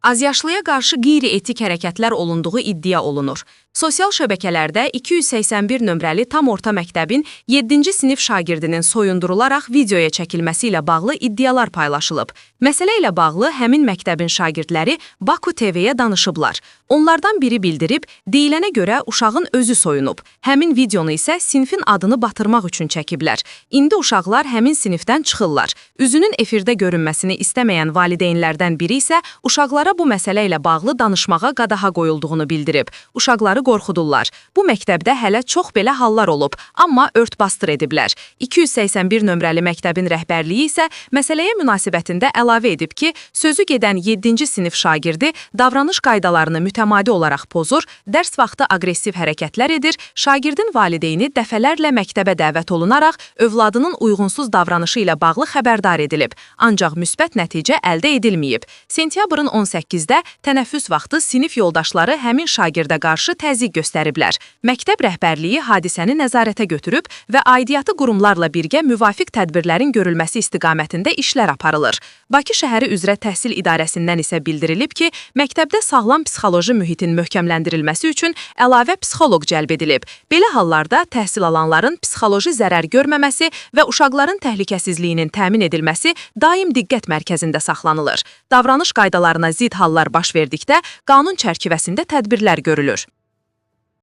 Azyaşlıya qarşı qeyri-etik hərəkətlər olunduğu iddia olunur. Sosial şəbəkələrdə 281 nömrəli tam orta məktəbin 7-ci sinif şagirdinin soyundurularaq videoya çəkilməsi ilə bağlı iddialar paylaşılıb. Məsələ ilə bağlı həmin məktəbin şagirdləri Baku TV-yə danışıblar. Onlardan biri bildirib, deyilənə görə uşağın özü soyunub. Həmin videonu isə sinifin adını batırmaq üçün çəkiblər. İndi uşaqlar həmin sinifdən çıxırlar. Üzünün efirdə görünməsini istəməyən valideynlərdən biri isə uşaqlara bu məsələ ilə bağlı danışmağa qadağa qoyulduğunu bildirib. Uşaqları qorxudurlar. Bu məktəbdə hələ çox belə hallar olub, amma örtbasdır ediblər. 281 nömrəli məktəbin rəhbərliyi isə məsələyə münasibətində əlavə edib ki, sözü gedən 7-ci sinif şagirdi davranış qaydalarını mütəmadi olaraq pozur, dərs vaxtı aqressiv hərəkətlər edir, şagirdin valideyni dəfələrlə məktəbə dəvət olunaraq övladının uyğunsuz davranışı ilə bağlı xəbərdar edilib. Ancaq müsbət nəticə əldə edilməyib. Sentyabrın 18-də tənəffüs vaxtı sinif yoldaşları həmin şagirdə qarşı təzyiq göstəriblər. Məktəb rəhbərliyi hadisəni nəzarətə götürüb və aidiyyatı qurumlarla birgə müvafiq tədbirlərin görülməsi istiqamətində işlər aparılır. Bakı şəhəri üzrə təhsil idarəsindən isə bildirilib ki, məktəbdə sağlam psixoloji mühitin möhkəmləndirilməsi üçün əlavə psixoloq cəlb edilib. Belə hallarda təhsil alanların psixoloji zərər görməməsi və uşaqların təhlükəsizliyinin təmin edilməsi daim diqqət mərkəzində saxlanılır. Davranış qaydalarına zidd hallar baş verdikdə qanun çərçivəsində tədbirlər görülür.